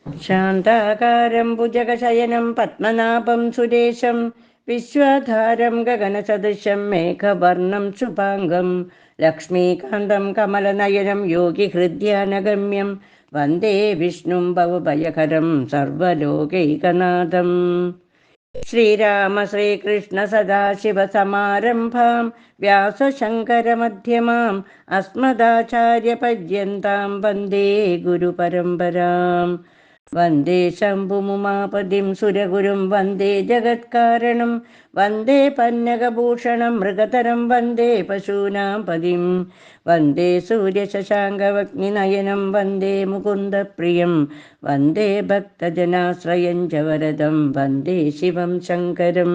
ശാന്താകാരം ഭുജഗശയനം പത്മനാഭം സുരേശം വിശ്വാധാരം ഗഗനസദൃശം മേഘവർണം ശുഭാംഗം ലക്ഷ്മീകാന്തം കമലനയനം യോഗിഹൃദ്യാനഗമ്യം വന്ദേ വിഷ്ണും ഭവഭയകരം സർവലോകൈകനാഥം. ശ്രീരാമ ശ്രീകൃഷ്ണ സദാശിവസമാരംഭാം വ്യാസശങ്കരമധ്യമാം അസ്മദാചാര്യപര്യന്താം വന്ദേ ഗുരുപരമ്പരാം. വന്ദേ ശംഭുമുമാപതിം സുരഗുരും വന്ദേ ജഗത്കാരണം വന്ദേ പന്നഗഭൂഷണം മൃഗതരം വന്ദേ പശൂനാം പതിം വന്ദേ സൂര്യശശാങ്കവഗ്നിനയനം വന്ദേ മുകുന്ദപ്രിയം വന്ദേ ഭക്തജനാശ്രയം ച വരദം വന്ദേ ശിവം ശങ്കരം.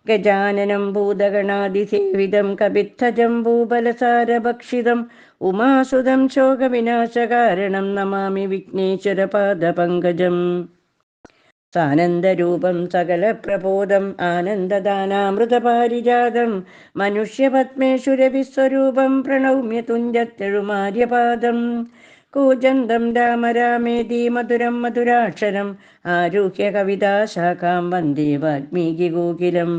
ഗജാനനം ഭൂതഗണാതിസേവിതം കപിത്ഥജംബൂബലസാരഭക്ഷിതം ഉമാസുതം ശോകവിനാശകാരണം നമാമി വിഘ്നേശ്വരപാദപങ്കജം. സാനന്ദരൂപം സകലപ്രബോധം ആനന്ദദാനാമൃതപാരിജാതം മനുഷ്യപത്മേശ്വരവിസ്വരൂപം പ്രണൗമ്യ തുഞ്ചത്തെഴുമാര്യപാദം. കൂജന്തം രാമ രാമേതി മധുരം മധുരാക്ഷരം ആരുഹ്യ കവിതാശാഖാം വന്ദേ വാൽമീകിഗോകുലം.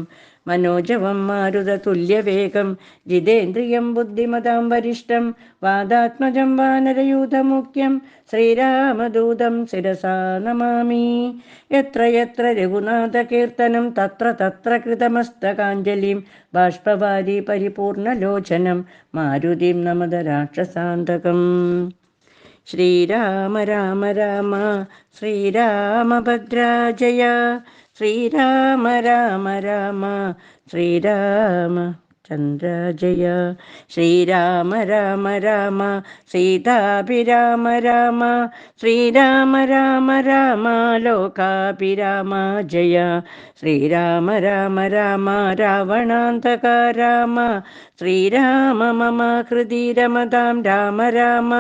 മനോജവം മാരുതതുല്യവേഗം ജിതേന്ദ്രിയം ബുദ്ധിമതാം വരിഷ്ഠം വാദാത്മജം വാനരയൂഥമുഖ്യം ശ്രീരാമദൂതം ശിരസാ നമാമി. യത്ര യത്ര രഘുനാഥകീർത്തനം തത്ര തത്ര കൃതമസ്തകാഞ്ജലിം ബാഷ്പവാരി പരിപൂർണലോചനം മാരുതിം നമത രാക്ഷസാന്തകം. ശ്രീരാമ രാമ രാമ ശ്രീരാമഭദ്രാജയ ശ്രീരാമ രാമ രാമ ശ്രീരാമചന്ദ്ര ജയ. ശ്രീരാമ രാമ രാമ സീതാഭിരാമ രാമ ശ്രീരാമ രാമ രാമ ലോകാഭിരാമ ജയ. ശ്രീരാമ രാമ രാമ രാവണാന്തക രാമ ശ്രീരാമ മമ ഹൃദി രമതാം രാമ രാമ.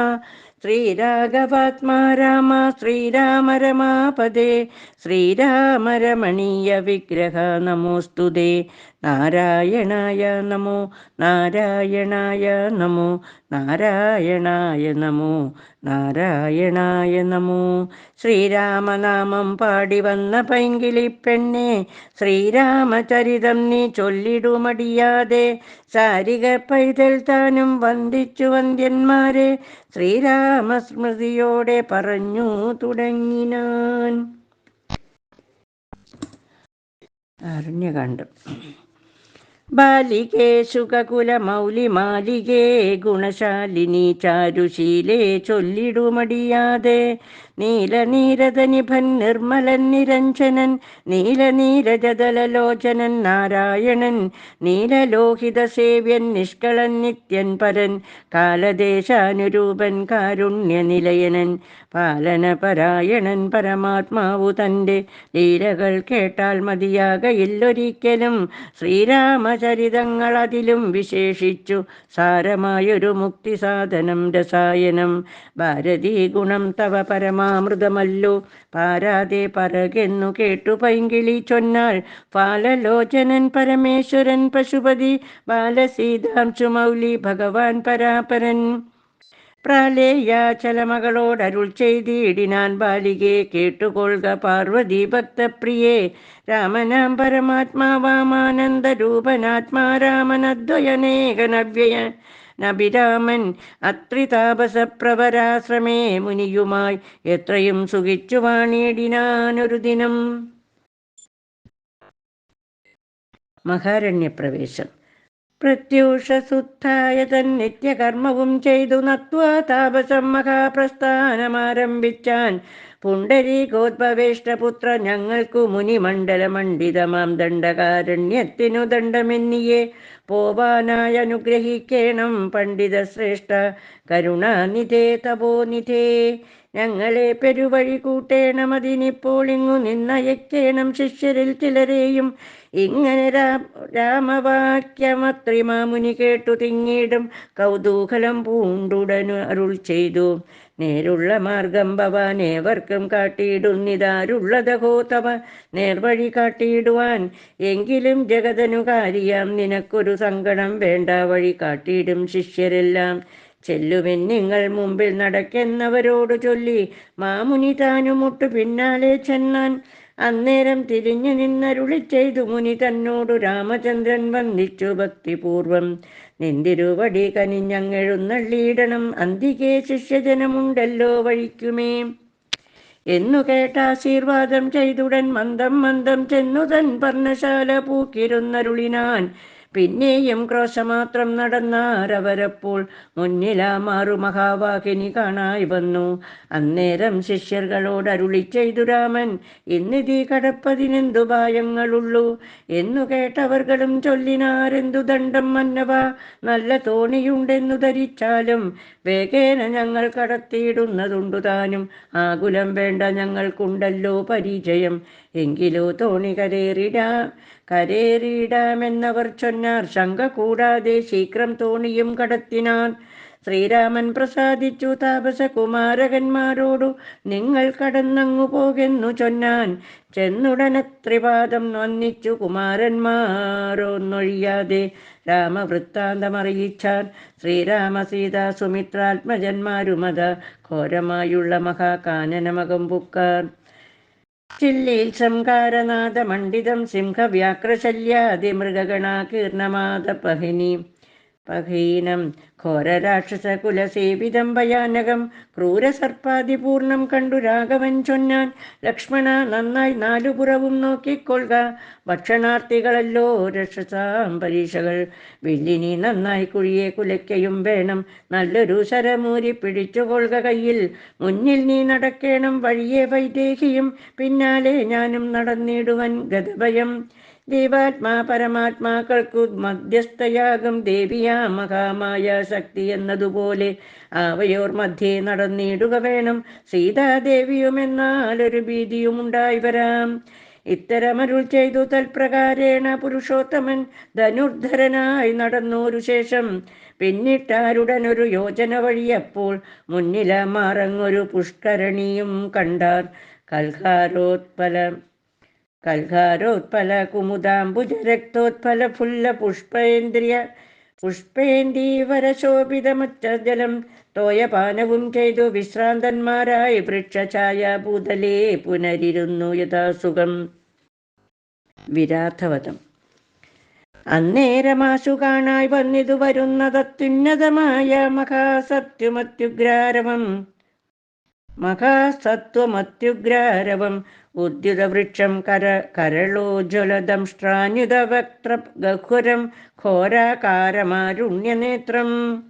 ശ്രീരാഘവാത്മാ രാമ ശ്രീരാമ രമാപദേ ശ്രീരാമ രമണീയ വിഗ്രഹ നമോസ്തുതേ. നാരായണായ നമോ നാരായണായ നമോ നാരായണായ നമോ നാരായണായ നമോ. ശ്രീരാമനാമം പാടി വന്ന പൈങ്കിളി പെണ്ണെ ശ്രീരാമചരിതം നീ ചൊല്ലിടുമടിയാതെ ശാരിക പൈതൽ താനും വന്ദിച്ചു വന്ദ്യന്മാരെ ശ്രീരാമസ്മൃതിയോടെ പറഞ്ഞു തുടങ്ങിനാൻ. അരണ്യകാണ്ഡം. ബാലികേ സുഖകുലമൗലിമാലികേ ഗുണശാലിനി ചാരുശീലേ ചൊല്ലിടുമടിയാതെ നീലനീരതനിഭൻ നിർമ്മലൻ നിരഞ്ജനൻ നീലനീരജദലലോചനൻ നാരായണൻ നീലലോഹിത സേവ്യൻ നിഷ്കളൻ നിത്യൻ പരൻ കാലദേശാനുരൂപൻ കാരുണ്യനിലയനൻ പാലനപരായണൻ പരമാത്മാവു തൻ്റെ ലീലകൾ കേട്ടാൽ മതിയാകയില്ലൊരിക്കലും. ശ്രീരാമചരിതങ്ങൾ അതിലും വിശേഷിച്ചു സാരമായൊരു മുക്തിസാധനം രസായനം. ഭാരതീ ഗുണം തവ പരമാമൃതമല്ലോ പാരാതെ പറകെന്നു കേട്ടു പൈങ്കിളി ചൊന്നാൾ. പാലലോചനൻ പരമേശ്വരൻ പശുപതി ബാലസീതാംശു മൗലി ഭഗവാൻ പരാപരൻ. പ്രാലേയാചലമകളോടരുൾ ചെയ്തിടിനാൻ ബാലികെ കേട്ടുകൊള്ളുക പാർവതി ഭക്തപ്രിയേ. രാമനാം പരമാത്മാവാമാനന്ദരൂപനാത്മാ രാമനദ്വയനേകനവ്യയ നബിരാമൻ അത്രിതാപസപ്രവരാശ്രമേ മുനിയുമായി എത്രയും സുഖിച്ചു വാണിടിനാനൊരു ദിനം. മഹാരണ്യപ്രവേശം. പ്രത്യൂഷസുദ്ധായ തന്നിത്യകർമ്മവും ചെയ്തു നത്വാ താപസം മഹാപ്രസ്ഥാനമാരംഭിച്ചാൻ. പുണ്ടരീകോദ്ഭവേഷ്ടപുത്ര ഞങ്ങൾക്കു മുനിമണ്ഡലമണ്ഡിതമാം ദണ്ഡകാരണ്യത്തിനു ദണ്ഡമെന്നിയെ പോവാനായി അനുഗ്രഹിക്കേണം പണ്ഡിത ശ്രേഷ്ഠ കരുണാനിധേ തപോനിധേ. ഞങ്ങളെ പെരുവഴി കൂട്ടേണം അതിനിപ്പോൾ ഇങ്ങു നിന്നയക്കേണം ശിഷ്യരിൽ ചിലരെയും. ഇങ്ങനെ രാമവാക്യമത്രിമാമുനി കേട്ടു തിങ്ങിടും കൗതൂഹലം പൂണ്ടുടനു അരുൾ ചെയ്തു. നേരുള്ള മാർഗം ഭവാൻ ഏവർക്കും കാട്ടിയിടുന്നിതാരുള്ളതഹോ തവ നേർവഴി കാട്ടിയിടുവാൻ. എങ്കിലും ജഗതനുകാരിയാം നിനക്കൊരു സങ്കടം വേണ്ട, വഴി കാട്ടിയിടും ശിഷ്യരെല്ലാം. ചെല്ലുവിൻ നിങ്ങൾ മുമ്പിൽ നടക്കെന്നവരോടു ചൊല്ലി മാമുനി താനുമൊട്ടു പിന്നാലെ ചെന്നാൻ. അന്നേരം തിരിഞ്ഞു നിന്നരുളി ചെയ്തു മുനി തന്നോടു രാമചന്ദ്രൻ വന്ദിച്ചു ഭക്തിപൂർവം. നിന്തിരുവടി കനിഞ്ഞങ്ങെഴുന്നള്ളിയിടണം, അന്തികേ ശിഷ്യജനമുണ്ടല്ലോ വഴിക്കുമേ എന്നു കേട്ടാശീർവാദം ചെയ്തുടൻ മന്ദം മന്ദം ചെന്നു തൻ പർണശാല പൂക്കിരുന്നരുളിനാൻ. പിന്നെയും ക്രോശമാത്രം നടന്നാരവരപ്പോൾ മുന്നിലാ മാറു മഹാവാഹിനി കാണായി വന്നു. അന്നേരം ശിഷ്യர்களോടരുളി ചെയ്തു രാമൻ, ഇന്നിതീ കടപ്പതിനെന്തു ഭയങ്ങളുള്ളൂ എന്നു കേട്ടവർകളും ചൊല്ലിനാരെന്തു ദണ്ഡം മന്നവ, നല്ല തോണിയുണ്ടെന്നു ധരിച്ചാലും വേഗേന ഞങ്ങൾ കടത്തിയിടുന്നതുണ്ടു താനും. ആകുലം വേണ്ട, ഞങ്ങൾക്കുണ്ടല്ലോ പരിചയം, എങ്കിലോ തോണി കരേറിടാമെന്നവർ ചൊന്നാർ. ശങ്ക കൂടാതെ ശീഘ്രം തോണിയും കടത്തിനാൻ. ശ്രീരാമൻ പ്രസാദിച്ചു താപസകുമാരകന്മാരോടു നിങ്ങൾ കടന്നങ്ങു പോകെന്നു ചൊന്നാൻ. ചെന്നുടനത്രിപാദം വന്നിച്ചു കുമാരന്മാരൊന്നൊഴിയാതെ രാമവൃത്താന്തമറിയിച്ചാൻ. ശ്രീരാമ സീതാ സുമിത്രാത്മജന്മാരുമത ഘോരമായുള്ള മഹാകാനനമകം പുക്കാർ. ചില്ലിൽ സംകാരനാഥ മണ്ഡിതം സിംഹവ്യാഘ്രശല്യാതിമൃഗഗണാകീർണമാദപഹീനം ഘോരരാക്ഷസകുലസേവിതം ഭയാനകം ക്രൂരസർപ്പാതിപൂർണം കണ്ടു രാഘവൻ ചൊന്നാൻ. ലക്ഷ്മണ, നന്നായി നാലുപുറവും നോക്കിക്കൊള്ളുക, ഭക്ഷണാർത്ഥികളല്ലോ രക്ഷസാം പരീക്ഷകൾ. വില്ലിനി നന്നായി കുഴിയെ കുലയ്ക്കയും വേണം, നല്ലൊരു ശരമൂരി പിടിച്ചുകൊള്ളുക കയ്യിൽ. മുന്നിൽ നീ നടക്കേണം വഴിയെ വൈദേഹിയും, പിന്നാലെ ഞാനും നടന്നിടുവൻ ഗതഭയം. ദൈവാത്മാ പരമാത്മാക്കൾക്കു മധ്യസ്ഥയാകും ദേവിയാ മഹാമായ ശക്തി എന്നതുപോലെ അവയോർ മധ്യേ നടന്നിടുക വേണം. സീതാദേവിയുമെന്നാലൊരു ഭീതിയുമുണ്ടായി വരാം. ഇത്തരമരുൾ ചെയ്തു തൽപ്രകാരേണ പുരുഷോത്തമൻ ധനുർധരനായി നടന്നോരു ശേഷം പിന്നിട്ടാരുടനൊരു യോജന വഴിയപ്പോൾ മുന്നില മാറങ്ങൊരു പുഷ്കരണിയും കണ്ടാർ. കൽഹാരോത്പല കുമുദാംബുജ രക്തോത്പല ഫുല്ല പുഷ്പേന്ദീവരശോഭിതമച്ചജലം തോയപാനവും ചെയ്തു വിശ്രാന്തന്മാരായി വൃക്ഷഛായ ഭൂതലേ പുനരിരുന്നു യഥാസുഖം. വിരാധവധം. അന്നേരമാശു കാണായി വന്നിതു വരുന്നതത്യുന്നതമായ മഹാസത്വമത്യുഗ്രാരവം ഉദ്യുതവൃക്ഷം കരളോജ്വലദംഷ്ട്രാന്യുതവക്ത്ര ഗഹുരം ഘോരാകാരമാരുണ്യനേത്രം.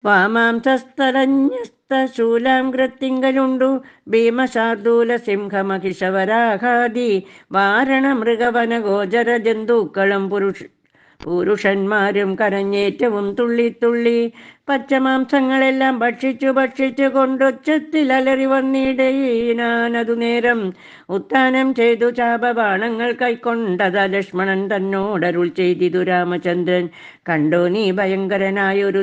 വാമാംസസ്ഥലന്യസ്തശൂലാംഗ്രത്തിങ്കലുണ്ടു ഭീമശാർദൂല സിംഹമഹിഷവരാഹാദി വാരണമൃഗവന ഗോചര ജന്തുക്കളും പുരുഷന്മാരും കരഞ്ഞേറ്റവും തുള്ളിത്തുള്ളി പച്ചമാംസങ്ങളെല്ലാം ഭക്ഷിച്ചു കൊണ്ടൊച്ചത്തിൽ അലറി വന്നിടയിനാനതു നേരം. ഉത്ഥാനം ചെയ്തു ചാപബാണങ്ങൾ കൈക്കൊണ്ടത ലക്ഷ്മണൻ തന്നോടരുൾ ചെയ്തിതു രാമചന്ദ്രൻ. കണ്ടോ നീ ഭയങ്കരനായൊരു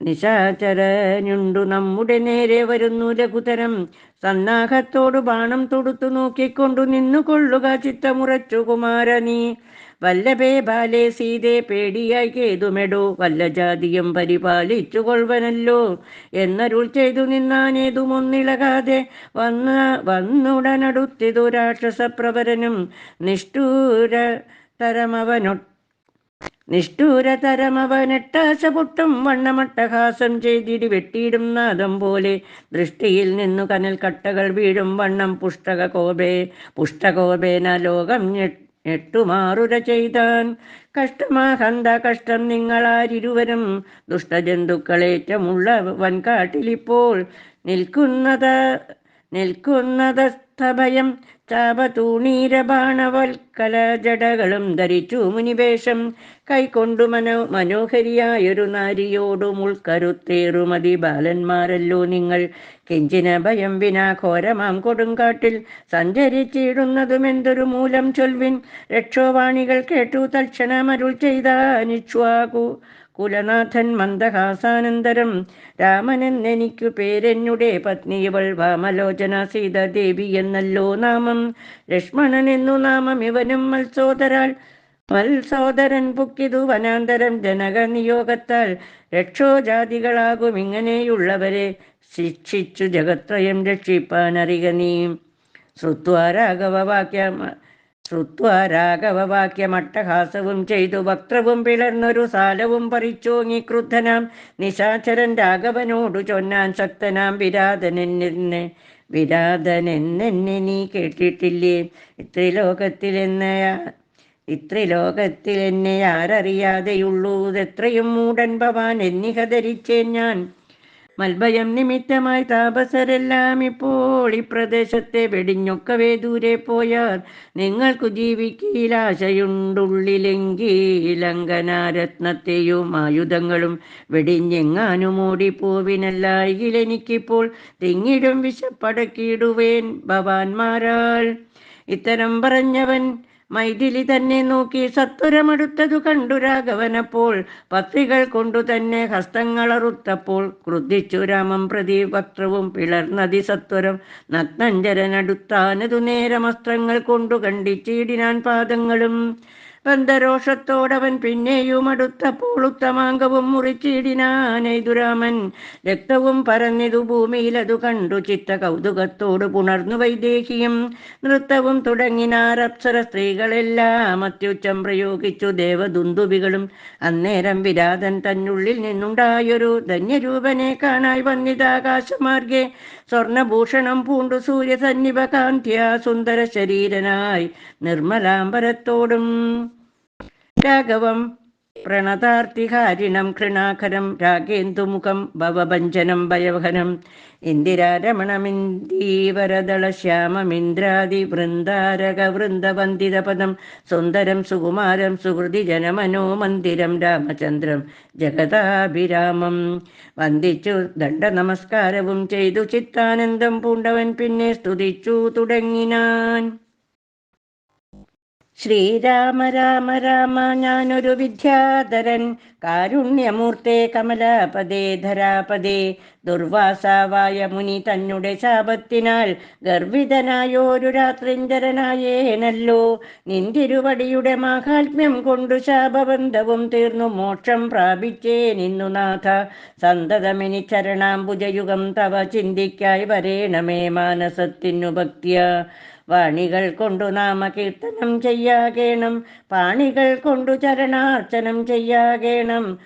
നിശാചരനുണ്ടു നമ്മുടെ നേരെ വരുന്നു ലഘുതരം. സന്നാഹത്തോടു ബാണം തൊടുത്തു നോക്കിക്കൊണ്ടു നിന്നുകൊള്ളുക ചിത്തമുറച്ചു കുമാരനീ. വല്ലഭേ ബാലേ സീതേ പേടിയായി കേതുമെടോ, വല്ല ജാതിയും പരിപാലിച്ചു കൊള്ളുവനല്ലോ എന്നരുൾ ചെയ്തു നിന്നാനേതുമൊന്നിളകാതെ വന്നുടനടുത്തിതു രാക്ഷസപ്രവരനും. നിഷ്ഠൂരതരമവനെട്ടാശ പൊട്ടും വണ്ണമട്ടഹാസം ചെയ്തിടി വെട്ടിയിടും നാദം പോലെ. ദൃഷ്ടിയിൽ നിന്നു കനൽ കട്ടകൾ വീഴും വണ്ണം പുഷ്ടകോപേന ലോകം ഞെട്ടുമാറുര ചെയ്താൻ. കഷ്ടമാഹന്ത കഷ്ടം നിങ്ങളാരിരുവരും, ദുഷ്ടജന്തുക്കളേറ്റമുള്ള വൻകാട്ടിലിപ്പോൾ നിൽക്കുന്നതസ്ഥഭയം. ചാപതൂണീരബാണവൽക്കല ജടകളും ധരിച്ചു മുനിവേഷം. കൈക്കൊണ്ടു മനോഹരിയായൊരു നാരിയോടു മുൾക്കരുത്തേറുമതി ബാലന്മാരല്ലോ നിങ്ങൾ. കിഞ്ചിന ഭയം വിനാ ഘോരമാം കൊടുങ്കാട്ടിൽ സഞ്ചരിച്ചിടുന്നതുമെന്തൊരു മൂലം ചൊൽവിൻ. രക്ഷോവാണികൾ കേട്ടു തൽക്ഷണമരുൾ ചെയ്താനിച്ഛ്വാകു കുലനാഥൻ മന്ദഹാസാനന്തരം. രാമനെന്നെനിക്കു പേരെന്നുടെ പത്നി ഇവൾ വാമലോചന സീതാദേവി എന്നല്ലോ നാമം. ലക്ഷ്മണൻ എന്നു നാമം ഇവനും മത്സോദരാൽ വത്സോദരൻ പുക്കിതു വനാന്തരം ജനക നിയോഗത്താൽ രക്ഷോജാതികളാകും ഇങ്ങനെയുള്ളവരെ ശിക്ഷിച്ചു ജഗത്രയം രക്ഷിപ്പാനറിക നീ. ശ്രുത്വാരാഘവവാക്യമട്ടഹാസവും ചെയ്തു വക്രവും പിളർന്നൊരു സാലവും പറിച്ചോങ്ങി ക്രുദ്ധനാം നിശാചരൻ രാഘവനോടു ചൊന്നാൻ ശക്തനാം വിരാതനെന്നെ നീ കേട്ടിട്ടില്ലേ? ഇത്രിലോകത്തിലെന്നെ ആരറിയാതെയുള്ളൂതെത്രയും മൂടൻ ഭവാൻ എന്നിഹ ധരിച്ചേൻ ഞാൻ. മൽഭയം നിമിത്തമായി താപസരെല്ലാം ഇപ്പോൾ ഈ പ്രദേശത്തെ വെടിഞ്ഞൊക്കവേ ദൂരെ പോയാർ. നിങ്ങൾക്കു ജീവിക്കീലാശയുണ്ടുള്ളിലെങ്കിൽ അങ്കനാരത്നത്തെയും ആയുധങ്ങളും വെടിഞ്ഞെങ്ങാനും ഓടിപ്പോവിനല്ലായിലെനിക്കിപ്പോൾ തിങ്ങിടും വിശപ്പടക്കിയിടുവേൻ ഭവാന്മാരാൽ. ഇത്തരം പറഞ്ഞവൻ മൈഥിലി തന്നെ നോക്കി സത്വരമടുത്തതു കണ്ടു രാഘവനപ്പോൾ പത്രികൾ കൊണ്ടു തന്നെ ഹസ്തങ്ങളറുത്തപ്പോൾ ക്രുദ്ധിച്ചു രാമം പ്രതി വക്രവും പിളർന്നതി സത്വരം. നഗ്നഞ്ചരനടുത്താനതു നേരമസ്ത്രങ്ങൾ കൊണ്ടു ഖണ്ഡിച്ചിടിനാൻ പാദങ്ങളും. ബന്ധരോഷത്തോടവൻ പിന്നെയും അടുത്തപ്പോൾ ഉത്തമാംഗവും മുറിച്ചിടിനാനെയ്തുരാമൻ. രക്തവും പരന്നിതു ഭൂമിയിലതു കണ്ടു ചിത്ത കൗതുകത്തോട് പുണർന്നു വൈദേഹിയും. നൃത്തവും തുടങ്ങിനാരപ്സര സ്ത്രീകളെല്ലാം അത്യുച്ചം പ്രയോഗിച്ചു ദേവദുന്ദുഭികളും. അന്നേരം വിരാതൻ തന്നുള്ളിൽ നിന്നുണ്ടായൊരു ധന്യരൂപനെ കാണായി വന്നിതാകാശമാർഗെ. സ്വർണഭൂഷണം പൂണ്ടു സൂര്യസന്നിഭ കാന്ത്യ സുന്ദര ശരീരനായി നിർമ്മലാംബരത്തോടും. രാഘവം പ്രണതാർത്തിഹാരിണം കൃണാകരം രാഗേന്ദുമുഖം ഭവഭഞ്ജനം ഭയവഹനം. ഇന്ദിരാരമണമിന്ദീവരദളശ്യാമമിന്ദ്രാദി വൃന്ദാരകവൃന്ദവന്ദിതപദം സുന്ദരം സുകുമാരം സുഹൃതി ജനമനോ മന്ദിരം രാമചന്ദ്രം ജഗതാഭിരാമം. വന്ദിച്ചു ദണ്ഡ നമസ്കാരവും ചെയ്തു ചിത്താനന്ദം പൂണ്ടവൻ പിന്നെ സ്തുതിച്ചു തുടങ്ങിനാൻ. ശ്രീരാമ രാമ രാമ ഞാനൊരു വിദ്യാധരൻ കാരുണ്യമൂർത്തേ കമലാപദേ ധരാപദേ. ദുർവാസാവായ മുനി തന്നെ ശാപത്തിനാൽ ഗർഭിതനായോരു രാത്രിഞ്ചരനായേനല്ലോ. നിന്തിരുവടിയുടെ മാഹാത്മ്യം കൊണ്ടു ശാപബന്ധവും തീർന്നു മോക്ഷം പ്രാപിച്ചേ നിന്നു നാഥ. സന്തതമിനി ചരണാംബുജയുഗം തവ ചിന്തിക്കായി വരേണമേ മാനസത്തിനു ഭക്തിയ. വാണികൾ കൊണ്ടു നാമകീർത്തനം ചെയ്യാകേണം പാണികൾ കൊണ്ടു ചരണാർച്ചനം ചെയ്യാകേണം.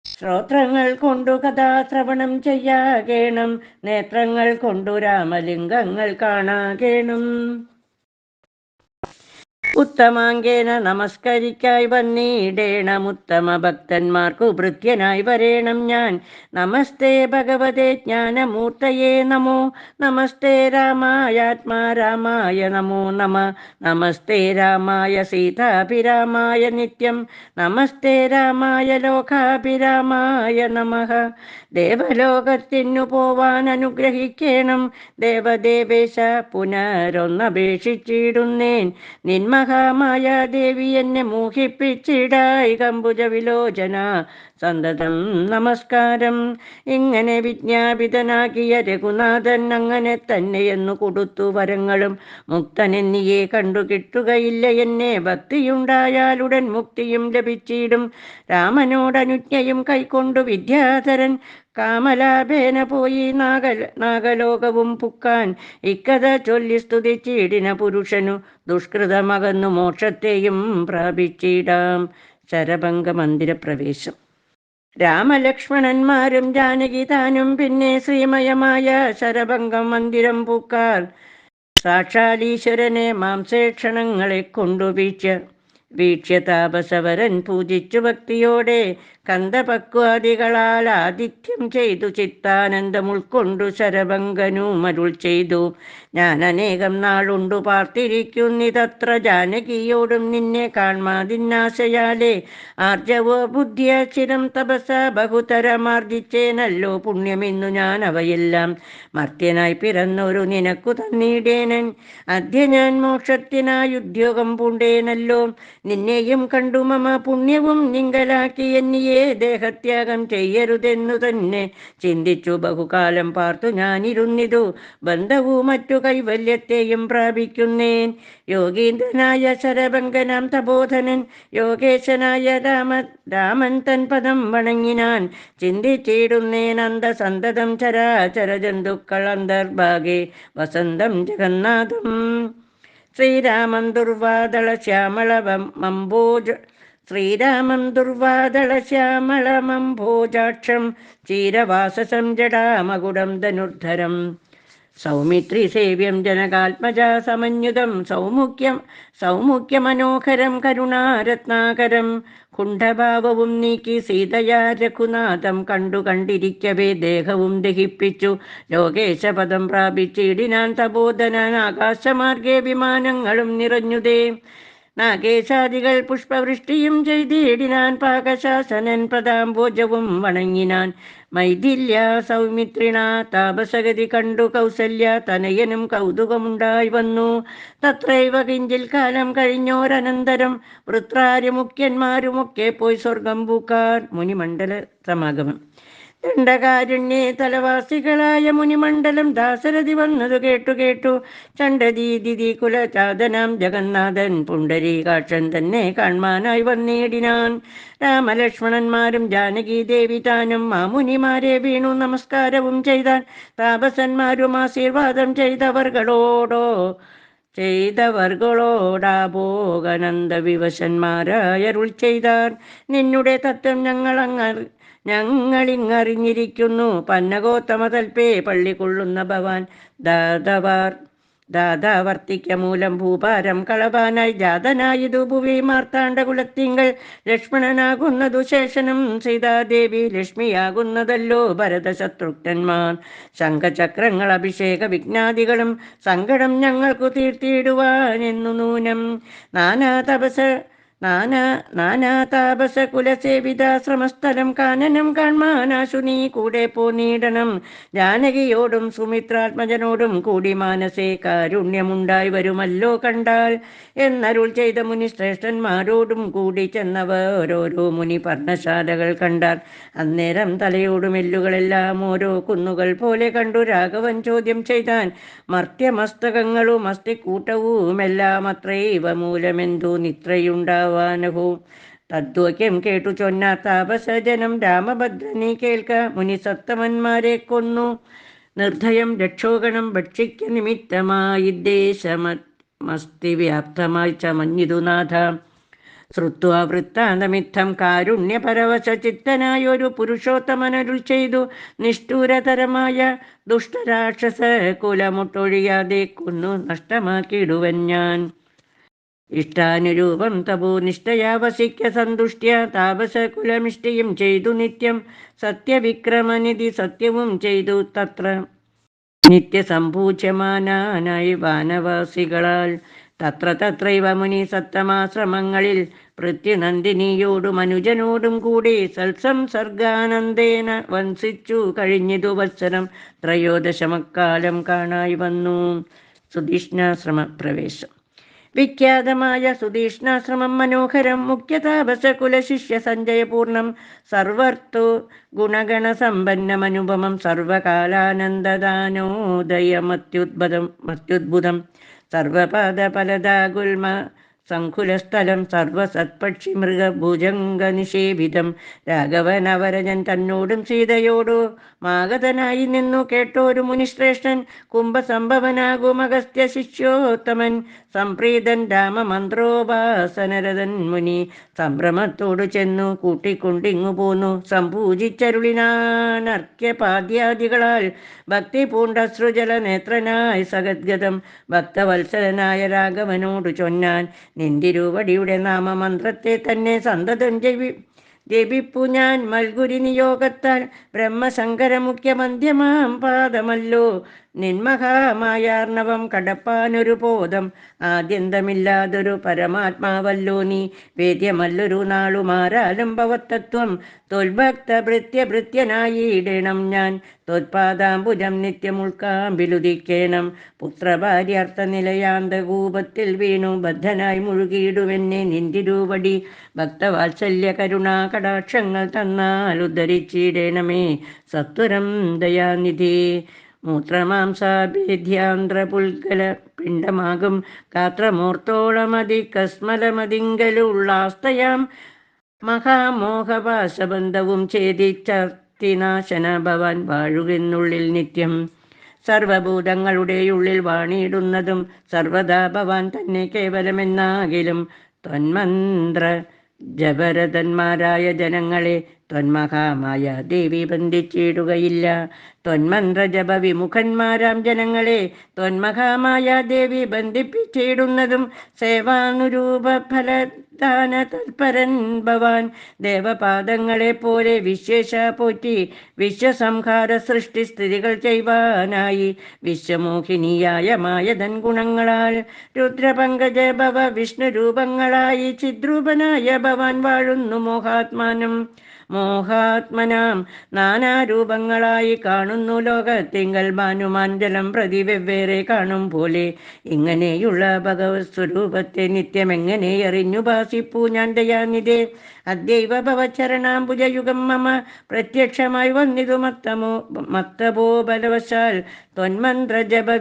ശ്രോത്രങ്ങൾ കൊണ്ടു കഥാശ്രവണം ചെയ്യാകേണം. നേത്രങ്ങൾ കൊണ്ടു രാമലിംഗങ്ങൾ കാണാകേണം. ഉത്തമാംഗേന നമസ്കരിക്കായി വന്നിടേണം ഉത്തമ ഭക്തന്മാർക്കു ഭൃത്യനായി വരേണം ഞാൻ. നമസ്തേ ഭഗവതേ ജ്ഞാനമൂർത്തയേ നമോ. നമസ്തേ രാമായാത്മാ രാമായ നമോ നമ. നമസ്തേ രാമായ സീതാഭിരാമായ നിത്യം. നമസ്തേ രാമായ ലോകാഭിരാമായ നമഃ. ദേവലോകത്തിനു പോവാൻ അനുഗ്രഹിക്കേണം ദേവദേവേശ പുനരൊന്നപേക്ഷിച്ചിടുന്നേൻ. നിന്മഹാമായ ദേവി എന്നെ മോഹിപ്പിച്ചിടായി കമ്പുജ വിലോചന സന്തതം നമസ്കാരം. ഇങ്ങനെ വിജ്ഞാപിതനാകിയ രഘുനാഥൻ അങ്ങനെ തന്നെയെന്നു കൊടുത്തു വരങ്ങളും. മുക്തനെന്നിയെ കണ്ടു കിട്ടുകയില്ല എന്നെ ഭക്തിയുണ്ടായാലുടൻ മുക്തിയും ലഭിച്ചിടും. രാമനോടനുജ്ഞയും കൈക്കൊണ്ടു വിദ്യാധരൻ കാമലാഭേന പോയി നാഗലോകവും പുക്കാൻ. ഇക്കഥ ചൊല്ലി സ്തുതിച്ചിടിന പുരുഷനു ദുഷ്കൃതമകന്നു മോക്ഷത്തെയും പ്രാപിച്ചിടാം. ശരഭംഗ മന്ദിരപ്രവേശം. രാമലക്ഷ്മണന്മാരും ജാനകി താനും പിന്നെ ശ്രീമയമായ ശരഭംഗം മന്ദിരം പൂക്കാർ. സാക്ഷാലീശ്വരനെ മാംസേക്ഷണങ്ങളെ കൊണ്ടു വീക്ഷ്യ താപസവരൻ പൂജിച്ചു ഭക്തിയോടെ കന്ദപക്വാദികളാൽ ആതിഥ്യം ചെയ്തു ചിത്താനന്ദം ഉൾക്കൊണ്ടു ശരഭംഗനു മരുൾ ചെയ്തു. ഞാൻ അനേകം നാളുണ്ടു പാർത്തിരിക്കുന്നിതത്ര ജാനകിയോടും നിന്നെ കാൺമാതിന്നാശയാലേ. ആർജവോ ബുദ്ധിയ ചിരം തപസ ബഹുതരമാർജിച്ചേനല്ലോ പുണ്യമിന്നു ഞാൻ അവയെല്ലാം. മർത്യനായി പിറന്നൊരു നിനക്കു തന്നിടേനൻ അദ്യ ഞാൻ മോക്ഷത്തിനായി ഉദ്യോഗം പൂണ്ടേനല്ലോ. നിന്നെയും കണ്ടു മമ പുണ്യവും നിങ്കലാക്കി എന്നിയെ ദേഹത്യാഗം ചെയ്യരുതെന്നു തന്നെ ചിന്തിച്ചു ബഹുകാലം പാർത്തു ഞാനിരുന്നിതു. ബന്ധവും മറ്റു കൈവല്യത്തെയും പ്രാപിക്കുന്നേൻ. യോഗീന്ദ്രനായ ശരഭങ്കനാം തപോധനൻ യോഗേശനായ രാമൻ തൻ പദം വണങ്ങിനാൻ. ചിന്തിച്ചിടുന്നേൻ അന്തസന്തതം ചരാചര ജന്തുക്കൾ അന്തർഭാഗേ വസന്തം ജഗന്നാഥം. ശ്രീരാമം ദുർവാദള ശ്യാമളമംഭോജാക്ഷം ചീരവാസസം ജടാമകുടം ധനുർധരം. സൗമിത്രി സേവ്യം ജനകാത്മജാ സമന്യുതം സൗമുഖ്യമനോഹരം കരുണാരത്നാകരം. കുണ്ഠഭാവവും നീക്കി സീതയാ രഘുനാഥം കണ്ടിരിക്കവേ ദേഹവും ദഹിപ്പിച്ചു ലോകേശപദം പ്രാപിച്ചിടിനാൻ തപോധനാൻ. ആകാശമാർഗേ വിമാനങ്ങളും നിറഞ്ഞുതേ. നാഗേശാദികൾ പുഷ്പവൃഷ്ടിയും ചെയ്തിടിനാൻ. പാകശാസനൻ പ്രതാംബോജവും വണങ്ങിനാൻ. മൈഥില്യ സൗമിത്രിണ താപസഗതി കണ്ടു കൗസല്യ തനയനും കൗതുകമുണ്ടായി വന്നു. തത്രൈവ കിഞ്ചിൽ കാലം കഴിഞ്ഞോരനന്തരം വൃത്രാര്യമുഖ്യന്മാരുമൊക്കെ പോയി സ്വർഗം പൂക്കാർ. മുനിമണ്ഡല സമാഗമം. ദണ്ഡകാരുണ്യേ തലവാസികളായ മുനിമണ്ഡലം ദാസരഥി വന്നതു കേട്ടു ചണ്ഡദീതി കുലചാതനാം ജഗന്നാഥൻ പുണ്ടരീകാക്ഷൻ തന്നെ കാൺമാനായി വന്നിടിനാൻ. രാമലക്ഷ്മണന്മാരും ജാനകി ദേവി താനും മാമുനിമാരെ വീണു നമസ്കാരവും ചെയ്താൻ. താപസന്മാരും ആശീർവാദം ചെയ്തവർകളോടാഭോഗനന്ദ വിവശന്മാരായരുൾ ചെയ്താർ. നിന്നുടെ തത്വം ഞങ്ങളിങ്ങറിഞ്ഞിരിക്കുന്നു. പന്നഗോത്തമ തൽപേ പള്ളികൊള്ളുന്ന ഭവാൻ ദാതാവർത്തിക്ക മൂലം ഭൂഭാരം കളവാനായി ജാതനായതു ഭുവി മാർത്താണ്ഡകുലത്തിങ്കൽ. ലക്ഷ്മണനാകുന്നതു ശേഷനും സീതാദേവി ലക്ഷ്മിയാകുന്നതല്ലോ ഭരത ശത്രുഘ്നന്മാർ. ശംഖചക്രങ്ങൾ അഭിഷേക വിഘ്നാദികളും സങ്കടം ഞങ്ങൾക്കു തീർത്തിടുവാനെന്നു നൂനം. നാനാതാപസ കുലസേവിതാശ്രമസ്ഥലം കാനനം കാൺമാനാശു നീ കൂടെ പോനീടണം. ജാനകിയോടും സുമിത്രാത്മജനോടും കൂടി മാനസേ കാരുണ്യമുണ്ടായി വരുമല്ലോ കണ്ടാൽ എന്നരുൾ ചെയ്ത മുനിശ്രേഷ്ഠന്മാരോടും കൂടി ചെന്നവരോരോ മുനി പർണശാലകൾ കണ്ടാർ. അന്നേരം തലയോടും എല്ലുകളെല്ലാം ഓരോ കുന്നുകൾ പോലെ കണ്ടു. രാഘവൻ ചോദ്യം ചെയ്താൻ. മർത്യമസ്തകങ്ങളും അസ്ഥിക്കൂട്ടവുമെല്ലാം അത്രൈവ മൂലമെന്തു നിത്രയുണ്ടാവാനഹോ. തദ്വാക്യം കേട്ടു ചൊന്നാർ താപസജനം. രാമഭദ്രനീ കേൾക്ക, മുനിസത്തമന്മാരെ കൊന്നു നിർദ്ധയം രക്ഷോഗണം ഭക്ഷിക്ക നിമിത്തമായി ദേശമസ്തി വ്യാപ്തമായി ചമഞ്ഞിതു നാഥ. ശ്രുത്വാ വൃത്താന്തമിത്തം കാരുണ്യപരവശ ചിത്തനായൊരു പുരുഷോത്തമനരുൾ ചെയ്തു. നിഷ്ഠൂരതരമായ ദുഷ്ടരാക്ഷസ കുലമൊട്ടൊഴിയാതെ കൊന്നു നഷ്ടമാക്കിയിടുവൻ ഞാൻ. ഇഷ്ടാനുരൂപം തപോ നിഷ്ഠയാ വസിക്ക സന്തുഷ്ട്യ താപസകുലമിഷ്ടിയും ചെയ്തു നിത്യം. സത്യവിക്രമനിധി സത്യവും ചെയ്തു തത്ര നിത്യസംപൂജ്യമാനായി വാനവാസികളാൽ. തത്രൈവ മുനി സത്തമാശ്രമങ്ങളിൽ പൃഥ്വിനന്ദിനിയോടും അനുജനോടും കൂടി സൽസംസർഗാനന്ദേന വംസിച്ചു കഴിഞ്ഞിതു വത്സരം ത്രയോദശമക്കാലം കാണായി വന്നു. സുധീഷ്ണാശ്രമ പ്രവേശം. വിഖ്യാതമായ സുധീഷ്ണാശ്രമം മനോഹരം മുഖ്യതാപസ കുലശിഷ്യ സഞ്ജയപൂർണം സർവർത്തോ ഗുണഗണസമ്പന്നമനുപമം സർവകാലാനന്ദദാനോദയമത്യുദ്ഭുതം സർവപാദഫലദാഗുൽമ സങ്കുലസ്ഥലം സർവസത്പക്ഷി മൃഗഭുജംഗ നിഷേവിതം. രാഘവനവരജൻ തന്നോടും സീതയോടു മാഗതനായി നിന്നു കേട്ടോരു മുനിശ്രേഷ്ഠൻ കുംഭസംഭവനാകും അഗസ്ത്യ ശിഷ്യോത്തമൻ. സംപ്രീതൻ രാമമന്ത്രോപാസനരതൻ മുനി സംഭ്രമത്തോടു ചെന്നു കൂട്ടിക്കൊണ്ടിങ്ങു പോന്നു. സംപൂജിച്ചരുളിനാനർക്യപാദ്യാദികളാൽ ഭക്തി പൂണ്ടശ്രുജല നേത്രനായി സഗദ്ഗതം ഭക്തവത്സലനായ രാഘവനോടു ചൊന്നാൻ. നിന്തിരുവടിയുടെ നാമമന്ത്രത്തെ തന്നെ സന്തതം ജപിപ്പു ഞാൻ മൽഗുരി നിയോഗത്താൽ. ബ്രഹ്മശങ്കര മുഖ്യമന്ധ്യമാം പാദമല്ലോ നിന്മഹാമായാർണവം കടപ്പാനൊരു ബോധം ആദ്യന്തമില്ലാതൊരു പരമാത്മാവല്ലോ നീ. വേദ്യമല്ലൊരു നാളുമാരാലും ഭവത്തത്വം തൊൽഭക്ത ഭൃത്യഭൃത്യനായിടണം ഞാൻ. ത്വത്പാദാംബുജം നിത്യം ഉൾക്കാമ്പിലുദിക്കേണം. പുത്രഭാര്യാർത്ഥ നിലയാന്തകൂപത്തിൽ വീണു ബദ്ധനായി മുഴുകിയിടുവെന്നെ നിന്തിരുവടി. ഭക്തവാത്സല്യ കരുണാ കടാക്ഷങ്ങൾ തന്നാൽ ഉദ്ധരിച്ചിടേണമേ സത്വരം ദയാനിധി. മൂത്രമാംസാഭേദ്യാന്ത്രപുൽകല പിണ്ഡമാകും ഗാത്രമൂർത്തോളമതികസ്മലമതിങ്കലുള്ളാസ്തയാം മഹാമോഹപാശബന്ധവും ഛേദിച്ചർത്തിനാശന ഭവാൻ വാഴുകെന്നുള്ളിൽ നിത്യം. സർവഭൂതങ്ങളുടെ ഉള്ളിൽ വാണിയിടുന്നതും സർവദാ ഭവാൻ തന്നെ കേവലമെന്നാകിലും ത്വന്മന്ത്ര ജപരതന്മാരായ ജനങ്ങളെ ത്വന്മഹാമായ ദേവി ബന്ധിച്ചിടുകയില്ല. ത്വന്മന്ത്ര ജപ വിമുഖന്മാരാം ജനങ്ങളെ ത്വന്മഹാമായ ദേവി ബന്ധിപ്പിച്ചിടുന്നതും സേവാനുരൂപ ഫലദാന തൽപരൻ ഭവാൻ. ദേവപാദങ്ങളെ പോലെ വിശേഷ പോറ്റി വിശ്വസംഹാര സൃഷ്ടി സ്ഥിതികൾ ചെയ്യുവാനായി വിശ്വമോഹിനിയായ മായതൻ ഗുണങ്ങളാൽ രുദ്രപങ്കജ ഭവ വിഷ്ണു രൂപങ്ങളായി ചിദ്രൂപനായ ഭവാൻ വാഴുന്നു മോഹാത്മനാം നാനാരൂപങ്ങളായി കാണുന്നു ലോകത്തിങ്കൽ ഭാനുമാൻ ജലം പ്രതി വെവ്വേറെ കാണും പോലെ. ഇങ്ങനെയുള്ള ഭഗവത് സ്വരൂപത്തെ നിത്യമെങ്ങനെ അറിഞ്ഞുപാസിപ്പൂ ഞാൻ ദയാനിധേ. അദ്യൈവ ഭവചരണാംബുജയുഗം മമ പ്രത്യക്ഷമായി വന്നിതു മത്തപോ ബലവശാൽ ത്വന്മന്ത്ര ജപ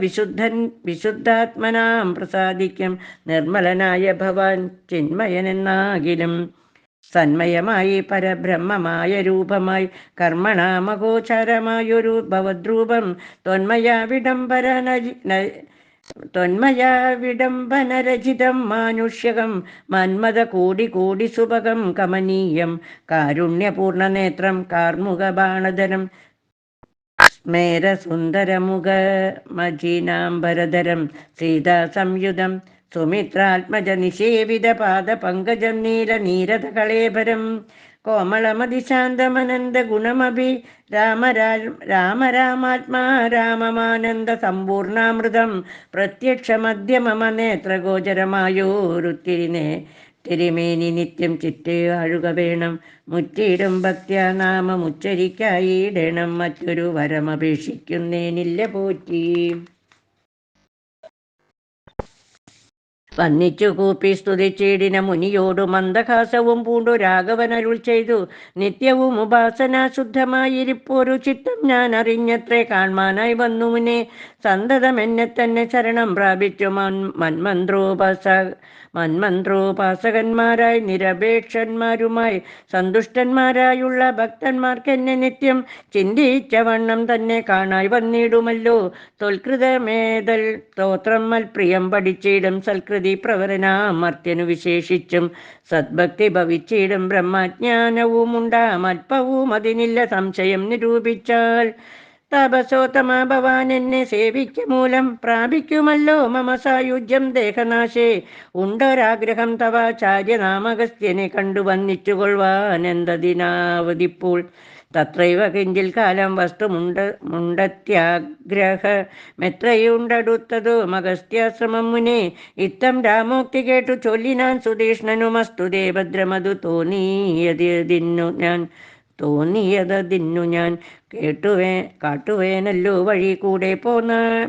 വിശുദ്ധാത്മനാം പ്രസാദിക്കും നിർമ്മലനായ ഭവാൻ ചിന്മയനെന്നാകിലും. സന്മയമായി പരബ്രഹ്മമായ രൂപമായി കർമ്മണാമഗോചരമായൊരു ഭവദ്രൂപം ത്വന്മയാവിഡംബനരചിതം മാനുഷ്യകം മന്മത കോടി കോടി സുഭകം കമനീയം. കാരുണ്യപൂർണനേത്രം കാർമുകബാണധരം സ്മേരസുന്ദരമുഖമജീനാംബരധരം സീതാ സംയുതം സുമിത്രാത്മജ നിഷേവിത പാദ പങ്കജം നീലനീരതകളേഭരം കോമളമതിശാന്തമനന്ത ഗുണമഭി രാമരാമാത്മാ രാമമാനന്ദ സമ്പൂർണാമൃതം പ്രത്യക്ഷമദ്യ മമ നേത്രഗോചരമായോരുത്തിരിനെ തിരുമേനി നിത്യം ചിറ്റേ ആഴുക വേണം. മുറ്റിയിടും ഭക്ത്യ നാമമുച്ചരിക്കായിടണം. മറ്റൊരു വരമപേക്ഷിക്കുന്നേനില്ല പോറ്റി. വന്നിച്ചു കൂപ്പി സ്തുതിച്ചിടിന മുനിയോടു മന്ദഹാസവും പൂണ്ടു രാഘവനരുൾ ചെയ്തു. നിത്യവും ഉപാസന ശുദ്ധമായിരിപ്പോരു ചിത്തം ഞാൻ അറിഞ്ഞത്രേ കാൺമാനായി വന്നു മുനെ. സന്തതം എന്നെ തന്നെ ശരണം പ്രാപിച്ചു മന്മന്ത്രോപാസകന്മാരായി നിരപേക്ഷന്മാരുമായി സന്തുഷ്ടന്മാരായുള്ള ഭക്തന്മാർക്കെന്നെ നിത്യം ചിന്തിച്ച വണ്ണം തന്നെ കാണായി വന്നിടുമല്ലോ. തൊൽകൃതമേതൽ സ്തോത്രം മൽപ്രിയം പഠിച്ചിടും സൽകൃതി പ്രവരനാമർത്യനു വിശേഷിച്ചും സദ്ഭക്തി ഭവിച്ചിടും ബ്രഹ്മജ്ഞാനവും ഉണ്ടാം അല്പവും അതിനില്ല സംശയം നിരൂപിച്ചാൽ. തപസോത്തമ ഭവാൻ എന്നെ സേവിക്ക മൂലം പ്രാപിക്കുമല്ലോ മമ സായുജ്യം ദേഹനാശേ. ഉണ്ടൊരാഗ്രഹം തവാചാര്യനാമഗസ്ത്യനെ കണ്ടു വന്നിച്ചുകൊള്ളുവാനെന്തതിനാവതിപ്പോൾ. തത്രൈവ കിഞ്ചിൽ കാലം വസ്തുമുണ്ടത്യാഗ്രഹമെത്രയുണ്ടടുത്തതോ മഗസ്ത്യാശ്രമം മുനെ. ഇത്തം രാമോക്തി കേട്ടു ചൊല്ലിനാൻ സുധീഷ്ണനുമസ്തുതേ ഭദ്രമതു തോന്നിയതിന്നു ഞാൻ കാട്ടുവേനല്ലോ വഴി കൂടെ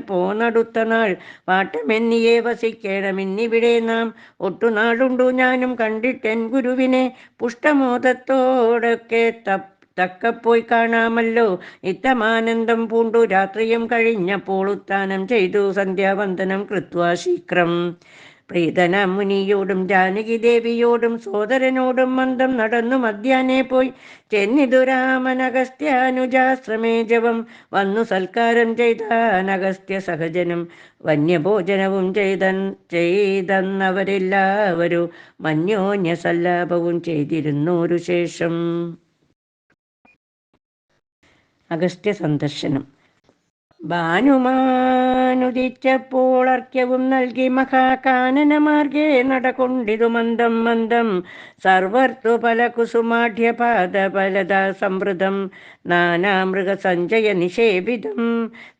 പോന്നടുത്ത നാൾ. പാട്ടമെന്നിയെ വസിക്കേണമിന്നിവിടെ നാം. ഒട്ടുനാളുണ്ടു ഞാനും കണ്ടിട്ടെൻ ഗുരുവിനെ. പുഷ്ടമോദത്തോടൊക്കെ തക്കപ്പോയി കാണാമല്ലോ. ഇത്തമാനന്ദം പൂണ്ടു രാത്രിയും കഴിഞ്ഞപ്പോൾ ഉത്ഥാനം ചെയ്തു സന്ധ്യാവന്ദനം കൃത്വാ ശീഘ്രം. പ്രീതന മുനിയോടും ജാനകി ദേവിയോടും സോദരനോടും മന്ദം നടന്നു മധ്യാനെ പോയി ചെന്നിതു രാമനഗസ്ത്യാനുജാശ്രമേ ജവം. വന്നു സൽക്കാരം ചെയ്താനഗസ്ത്യ സഹജനം. വന്യഭോജനവും ചെയ്തന്നവരെല്ലാവരും മന്യോന്യ സല്ലാപവും ചെയ്തിരുന്നോരു ശേഷം. അഗസ്ത്യ സന്ദർശനം. ഭാനുമാൻ രാമനുദിച്ചപ്പോൾ അർഘ്യവും നൽകി മഹാകാനനമാർഗേ നടകൊണ്ടിതു മന്ദം മന്ദം സർവർത്തു പല കുസുമാഢ്യപാദ ഫലദാ സംവൃതം നാനാമൃഗസഞ്ചയ നിഷേപിതം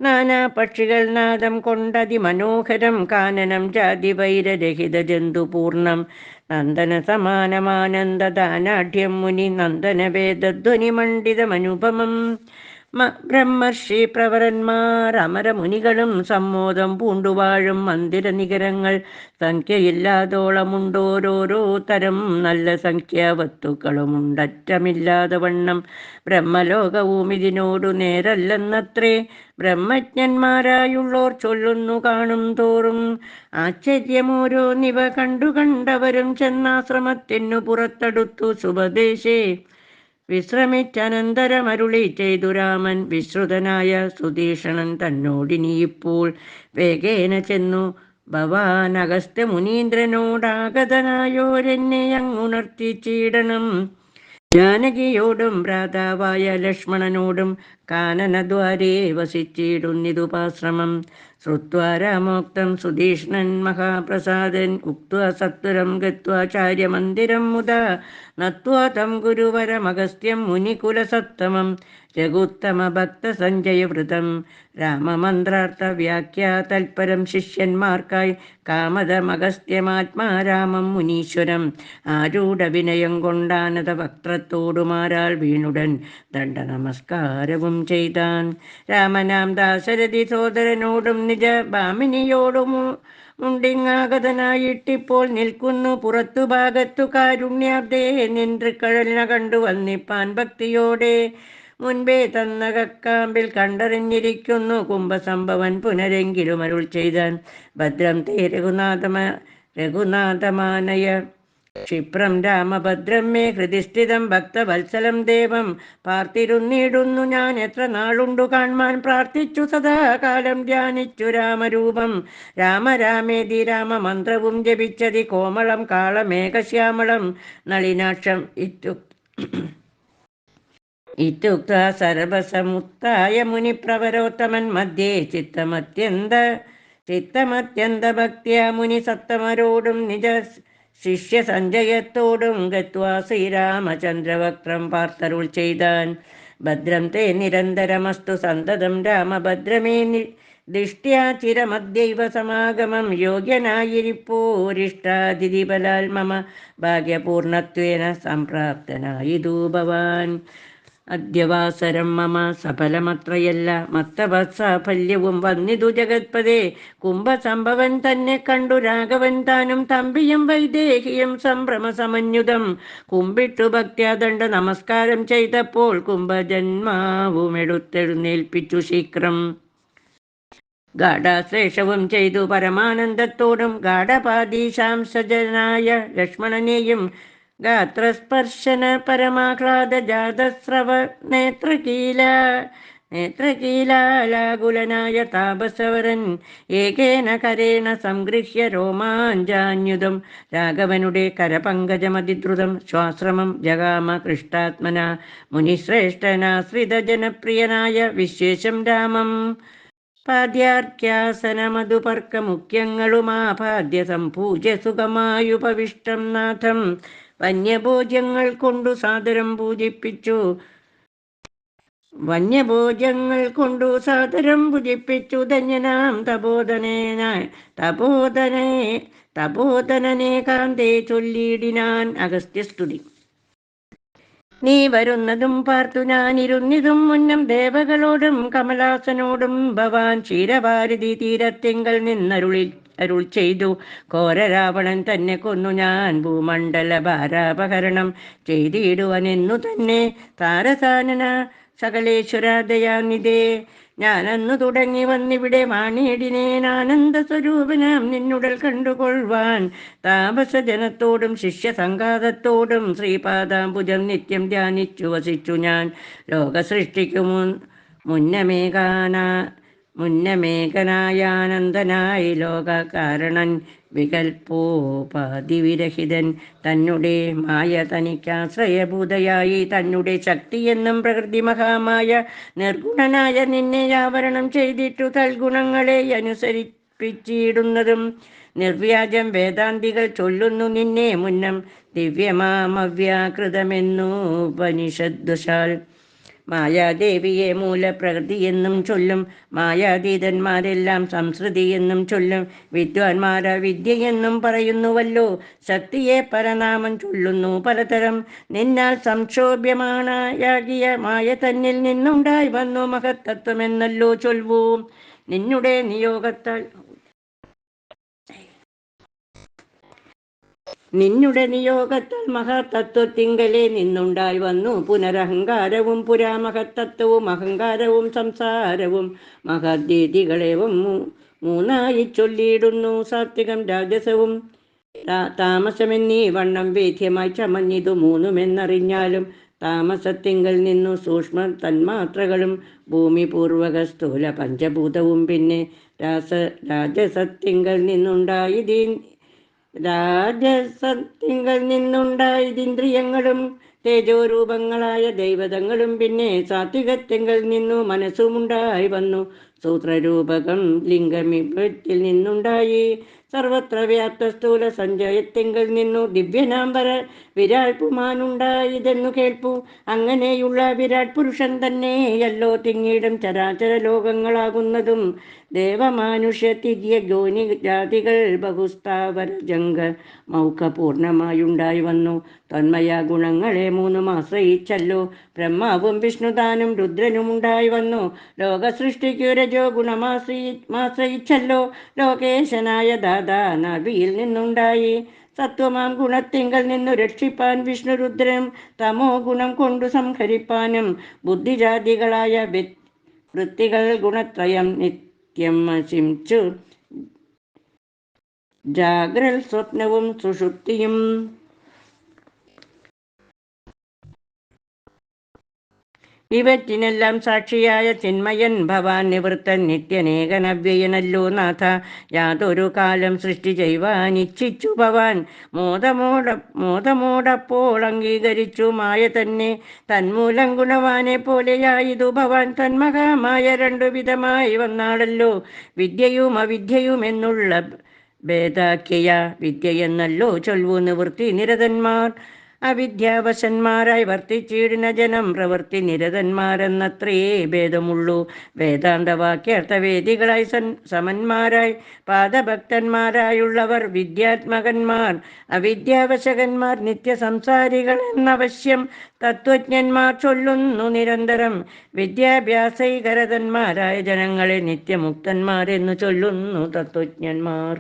നാനാ പക്ഷികൾ നാദം കൊണ്ടതി മനോഹരം കാനനം ജാതി വൈരരഹിത ജന്തുപൂർണം നന്ദന സമാനമാനന്ദദാനാഢ്യം മുനി നന്ദന വേദധ്വനി മണ്ഡിതമനുപമം ബ്രഹ്മർഷി പ്രവരന്മാർ അമരമുനികളും സമ്മോദം പൂണ്ടുവാഴും മന്ദിര നികരങ്ങൾ സംഖ്യയില്ലാതോളമുണ്ടോരോരോ തരം നല്ല സംഖ്യാവസ്തുക്കളുമുണ്ടറ്റമില്ലാതെ വണ്ണം ബ്രഹ്മലോകവും ഇതിനോടു നേരല്ലെന്നത്രേ ബ്രഹ്മജ്ഞന്മാരായുള്ളോർ ചൊല്ലുന്നു കാണും തോറും ആശ്ചര്യമോരോന്നിവ കണ്ടവരും ചെന്നാശ്രമത്തിനു പുറത്തെടുത്തു സുപദേശേ വിശ്രമിച്ചനന്തരമരുളി ചെയ്തു രാമൻ വിശ്രുതനായ സുധീഷണൻ തന്നോടിനിയിപ്പോൾ വേഗേന ചെന്നു ഭവാൻ അഗസ്ത്യ മുനീന്ദ്രനോടാഗതനായോരെന്നെ അങ്ങുണർത്തിച്ചീടണം ജാനകിയോടും ഭ്രാതാവായ ലക്ഷ്മണനോടും കാനനദ്വാരേ വസിച്ചിടുന്നിതുപാശ്രമം ശ്രുത്വാ രാമോക്തം സുധീഷ്ണൻ മഹാപ്രസാദൻ ഉക്ത്വാ സത്വരം ഗത്വാചാര്യമന്ദിരം മുദാ നത്വാ തം ഗുരുവരമഗസ്ത്യം മുനികുലസത്തമം രഘുത്തമ ഭക്തസഞ്ജയവൃതം രാമമന്ത്രാർത്ഥ വ്യാഖ്യാ തൽപരം ശിഷ്യന്മാർക്കായി കാമതമഗസ്ത്യമാത്മാരാമം മുനീശ്വരം ആരൂഢ വിനയം കൊണ്ടാനത വക്ത്രത്തോടുമാരാൾ വീണുടൻ ദണ്ഡ നമസ്കാരവും ചെയ്താൻ രാമനാം ദാശരഥി സോദരനോടും നിജ ഭാമിനിയോടും മുണ്ടിങ്ങാഗതനായിട്ടിപ്പോൾ നിൽക്കുന്നു പുറത്തു ഭാഗത്തു കാരുണ്യാബ്ദേ നിൻതൃക്കഴലിന കണ്ടു വന്നിപ്പാൻ ഭക്തിയോടെ മുൻപേ തന്ന കക്കാമ്പിൽ കണ്ടറിഞ്ഞിരിക്കുന്നു കുംഭസംഭവൻ പുനരെങ്കിലും അരുൾ ചെയ്താൻ ഭദ്രം തേ രഘുനാഥമാനയ ക്ഷിപ്രം രാമഭദ്രം മേ ഹൃദിസ്ഥിതം ഭക്തവത്സലം ദേവം പാർത്തിരുന്നിടുന്നു ഞാൻ എത്ര നാളുണ്ടു കാൺമാൻ പ്രാർത്ഥിച്ചു സദാകാലം ധ്യാനിച്ചു രാമരൂപം രാമേതി രാമമന്ത്രവും ജപിച്ചതി കോമളം കാളമേഘശ്യാമളം നളിനാക്ഷം ഇത്യുക്ത സർവസമുത്തായ മുനിപ്രവരോത്തമൻ മധ്യേ ചിത്തമത്യന്ത ഭക്തിയ മുനി സത്തമരോടും നിജ ശിഷ്യ സഞ്ജയത്തോടും ഗത്വാ ശ്രീരാമചന്ദ്രവക്ത്രം പാർത്തരുൾ ചെയ്താൻ ഭദ്രം തേ നിരന്തരമസ്തു സന്തതം രാമഭദ്രമേ ദിഷ്ട്യാ ചിരമദ്യൈവ സമാഗമം യോഗ്യനായിരിപ്പോരിഷ്ടാതിഥിബലാൽ മമ ഭാഗ്യപൂർണത്വേന സംപ്രാപ്തനായിതു ഭവാൻ അദ്യവാസരം മമ സഫലമത്രയല്ല മത്തവത്സാഫല്യവും വന്നിതു ജഗത്പദേ കുംഭസംഭവൻ തന്നെ കണ്ടു രാഘവൻ താനും തമ്പിയും വൈദേഹിയും സംഭ്രമസമന്യുതം കുമ്പിട്ടു ഭക്ത്യാദണ്ഡ നമസ്കാരം ചെയ്തപ്പോൾ കുംഭജന്മാവുമെടുത്തെഴുന്നേൽപ്പിച്ചു ശീഘ്രം ഗാഠാശ്ലേഷവും ചെയ്തു പരമാനന്ദത്തോടും ഗാഠപാദീശാംസജനായ ലക്ഷ്മണനെയും ഗാത്രസ്പർശന പരമാഹ്ലാദജാതസ്രവ നേത്രകീലാകുലനായ താപസവരൻ ഏകേന കരേണ സംഗൃഹ്യ രോമാഞ്ചാന്യുതം രാഘവനുടെ കരപങ്കജമതിദ്രുതം ശ്വാശ്രമം ജഗാമ കൃഷ്ടാത്മന മുനിശ്രേഷ്ഠനാശ്രിതജനപ്രിയനായ വിശേഷം രാമം പാദ്യാർക്യാസനമധുപർക്ക മുഖ്യങ്ങളുമാപാദ്യ സംപൂജ്യ സുഖമായുപവിഷ്ടം നാഥം വന്യഭോജ്യങ്ങൾ കൊണ്ടു സാദരം പൂജിപ്പിച്ചു ധന്യനാം തപോധനനെ കാന്തേ ചൊല്ലിയിടിനാൻ അഗസ്ത്യസ്തുതി. നീ വരുന്നതും പാർത്തു ഞാനിരുന്നിതും മുന്നം ദേവകളോടും കമലാസനോടും ഭവാൻ ക്ഷീരഭാരതി തീരത്തിങ്കൽ അരുൾ ചെയ്തു ഘോരരാവണൻ തന്നെ കൊന്നു ഞാൻ ഭൂമണ്ഡല ഭാരാപഹരണം ചെയ്തിടുവനെന്നു തന്നെ താരസാനന സകലേശ്വര ദയാനിധേ ഞാനന്നു തുടങ്ങി വന്നിവിടെ വാണിയിടിനേൻ ആനന്ദ സ്വരൂപനാം നിന്നുടൽ കണ്ടുകൊള്ളുവാൻ താപസജനത്തോടും ശിഷ്യസംഘാതത്തോടും ശ്രീപാദാംബുജം നിത്യം ധ്യാനിച്ചു വസിച്ചു ഞാൻ ലോകസൃഷ്ടിക്കു മുന്നമേകനായാനന്ദനായി ലോകകാരണൻ വികൽപ്പോപാധിവിരഹിതൻ തന്നെ മായ തനിക്കാശ്രയഭൂതയായി തന്നെ ശക്തിയെന്നും പ്രകൃതി മഹാമായ നിർഗുണനായ നിന്നെ ആവരണം ചെയ്തിട്ടു തൽഗുണങ്ങളെ അനുസരിപ്പിച്ചിടുന്നതും നിർവ്യാജം വേദാന്തികൾ ചൊല്ലുന്നു നിന്നെ മുന്നം ദിവ്യമാമവ്യാകൃതമെന്നു ഉപനിഷദ്വശാൽ മായാദേവിയെ മൂലപ്രകൃതിയെന്നും ചൊല്ലും. മായാതീതന്മാരെല്ലാം സംസൃതിയെന്നും ചൊല്ലും. വിദ്വാൻമാര വിദ്യയെന്നും പറയുന്നുവല്ലോ. ശക്തിയെ പരനാമം ചൊല്ലുന്നു പലതരം. നിന്നാൽ സംക്ഷോഭ്യമാണയാകിയ മായ തന്നിൽ നിന്നുണ്ടായി വന്നു മഹത്തത്വമെന്നല്ലോ ചൊൽവൂ. നിന്നുടെ നിയോഗത്താൽ മഹാതത്വത്തിങ്കലെ നിന്നുണ്ടായി വന്നു പുനരഹങ്കാരവും പുരാമഹത്തത്വവും അഹങ്കാരവും സംസാരവും മഹദ്ദീതികളേവം മൂന്നായി ചൊല്ലിയിടുന്നു. സാത്വികം രാജസവും താമസമെന്നീ വണ്ണം വേദ്യമായി ചമഞ്ഞിതു മൂന്നുമെന്നറിഞ്ഞാലും താമസത്തിങ്കൽ നിന്നു സൂക്ഷ്മ തന്മാത്രകളും ഭൂമി പൂർവക സ്ഥൂല പഞ്ചഭൂതവും പിന്നെ രാജസത്തിങ്കൽ നിന്നുണ്ടായതിന്ദ്രിയങ്ങളും തേജോരൂപങ്ങളായ ദൈവതങ്ങളും പിന്നെ സാത്വികത്തിങ്കൽ നിന്നു മനസ്സുമുണ്ടായി വന്നു. സൂത്രരൂപകം ലിംഗമിഭത്തിൽ നിന്നുണ്ടായി സർവത്ര വ്യാപ്ത സ്ഥൂല സഞ്ചയത്തിങ്കൽ നിന്നു ദിവ്യനാം വിരാട് പുമാനുണ്ടായതെന്നു കേൾപ്പു. അങ്ങനെയുള്ള വിരാട് പുരുഷൻ തന്നെയല്ലോ തിങ്ങീടും ചരാചര ലോകങ്ങളാകുന്നതും. ദേവമാനുഷ്യ തിര്യ ഗോനി ജാതികൾ ബഹുസ്ഥാവര ജംഗ മൗഖ പൂർണ്ണമായുണ്ടായി വന്നു. തന്മയ ഗുണങ്ങളെ മൂന്നും ആശ്രയിച്ചല്ലോ ബ്രഹ്മാവും വിഷ്ണുതാനും രുദ്രനും ഉണ്ടായി വന്നു. ലോകസൃഷ്ടിക്കു രജോ ഗുണമാശ്രയിച്ചല്ലോ ലോകേശനായ ദാദാ നാഭിയിൽ നിന്നുണ്ടായി. സത്വമാം ഗുണത്തിങ്കൽ നിന്നു രക്ഷിപ്പാൻ വിഷ്ണുരുദ്രനും തമോ ഗുണം കൊണ്ടു സംഹരിപ്പാനും ബുദ്ധിജാതികളായ വൃത്തികൾ ഗുണത്രയം നിത്യം നശിച്ചു ജാഗ്രൽ സ്വപ്നവും സുഷുപ്തിയും. ഇവറ്റിനെല്ലാം സാക്ഷിയായ ചിന്മയൻ ഭവാൻ നിവൃത്തൻ നിത്യനേകനവ്യയനല്ലോ നാഥ. യാതൊരു കാലം സൃഷ്ടി ചെയ്യുവാനിച്ഛിച്ചു ഭവാൻ മോദമോടപ്പോൾ അംഗീകരിച്ചു മായ തന്നെ. തന്മൂലം ഗുണവാനെ പോലെയായതു ഭവാൻ തന്മഹാമായ രണ്ടു വിധമായി വന്നാളല്ലോ. വിദ്യയും അവിദ്യയും എന്നുള്ള ഭേദാഖ്യയ വിദ്യയെന്നല്ലോ ചൊൽവു നിവൃത്തി നിരതന്മാർ. അവിദ്യാവശന്മാരായി വർത്തിച്ചിടുന്ന ജനം പ്രവൃത്തി നിരതന്മാരെന്നത്രേ ഭേദമുള്ളൂ. വേദാന്തവാക്യാർത്ഥവേദികളായി സമന്മാരായി പാദഭക്തന്മാരായുള്ളവർ വിദ്യാത്മകന്മാർ. അവിദ്യാവശകന്മാർ നിത്യസംസാരികൾ എന്നവശ്യം തത്വജ്ഞന്മാർ ചൊല്ലുന്നു നിരന്തരം. വിദ്യാഭ്യാസൈകരതന്മാരായ ജനങ്ങളെ നിത്യമുക്തന്മാരെന്നു ചൊല്ലുന്നു തത്വജ്ഞന്മാർ.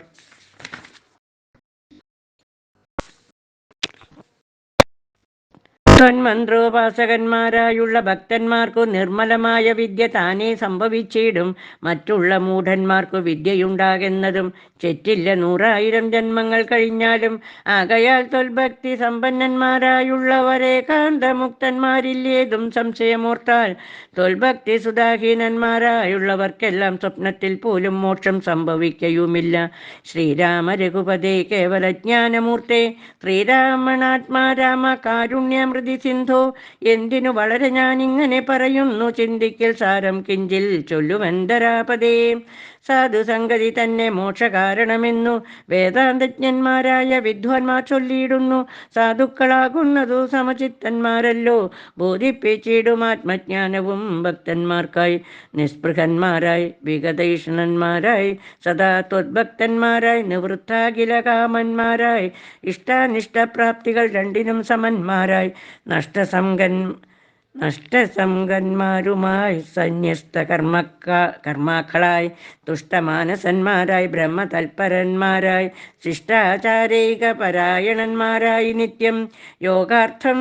ത്വന്മന്ത്രോപാസകന്മാരായുള്ള ഭക്തന്മാർക്കു നിർമ്മലമായ വിദ്യ താനേ സംഭവിച്ചിടും. മറ്റുള്ള മൂഢന്മാർക്കു വിദ്യയുണ്ടാകുന്നതും ചെറ്റില്ല 100,000 ജന്മങ്ങൾ കഴിഞ്ഞാലും. ആകയാൽ ത്വൽഭക്തി സമ്പന്നന്മാരായുള്ളവരേകാന്തമുക്തന്മാരില്ലേതും സംശയമോർത്താൽ. ത്വൽഭക്തി സുധാഹീനന്മാരായുള്ളവർക്കെല്ലാം സ്വപ്നത്തിൽ പോലും മോക്ഷം സംഭവിക്കയുമില്ല. ശ്രീരാമ രഘുപതേ കേവലജ്ഞാനമൂർത്തേ ശ്രീരാമണാത്മാ രാമ കാരുണ്യമൃതി സിന്ധോ. എന്തിനു വളരെ ഞാനിങ്ങനെ പറയുന്നു ചിന്തിക്കൽ സാരം കിഞ്ചിൽ ചൊല്ലുവന്തരാപദേ. സാധുസംഗതി തന്നെ മോക്ഷകാരണമെന്നു വേദാന്തജ്ഞന്മാരായ വിദ്വാൻമാർ ചൊല്ലിയിടുന്നു. സാധുക്കളാകുന്നതു സമചിത്തന്മാരല്ലോ ബോധിപ്പിച്ചിടും ആത്മജ്ഞാനവും ഭക്തന്മാർക്കായി. നിസ്പൃഹന്മാരായി വിഗതൈഷണന്മാരായി സദാ ത്വദ്ഭക്തന്മാരായി നിവൃത്താഖില കാമന്മാരായി ഇഷ്ടാനിഷ്ടപ്രാപ്തികൾ രണ്ടിനും സമന്മാരായി നഷ്ടസംഗന്മാരുമായി സന്യസ്ത കർമാക്കളായി തുഷ്ടമാനസന്മാരായി ബ്രഹ്മതൽപരന്മാരായി ശിഷ്ടാചാരൈക പരായണന്മാരായി നിത്യം യോഗാർത്ഥം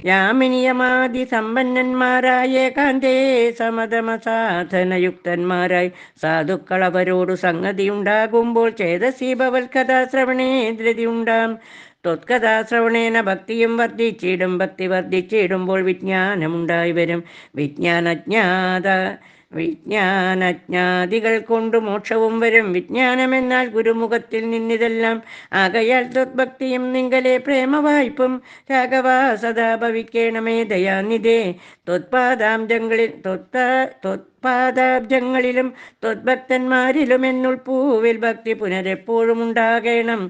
യാമിനിയമാതി സമ്പന്നന്മാരായ ഏകാന്തേ സമതമസാധനയുക്തന്മാരായി സാധുക്കൾ അവരോടു സംഗതിയുണ്ടാകുമ്പോൾ ചേതസി ഭവൽക്കഥാശ്രവണേ ധൃതിയുണ്ടാം. ത്വത്കഥാശ്രവണേന ഭക്തിയും വർദ്ധിച്ചിടും. ഭക്തി വർദ്ധിച്ചിടുമ്പോൾ വിജ്ഞാനമുണ്ടായി വരും. വിജ്ഞാനജ്ഞാതികൾ കൊണ്ട് മോക്ഷവും വരും. വിജ്ഞാനമെന്നാൽ ഗുരുമുഖത്തിൽ നിന്നിതെല്ലാം. ആകയാൽ ത്വത്ഭക്തിയും നിങ്കലെ പ്രേമവായ്പും രാഘവ സദാ ഭവിക്കേണമേ ദയാനിധേ. ത്വത്പാദാബ്ജങ്ങളിലും ത്വത്ഭക്തന്മാരിലും എന്നുൾപ്പൂവിൽ ഭക്തി പുനരെപ്പോഴും ഉണ്ടാകണം.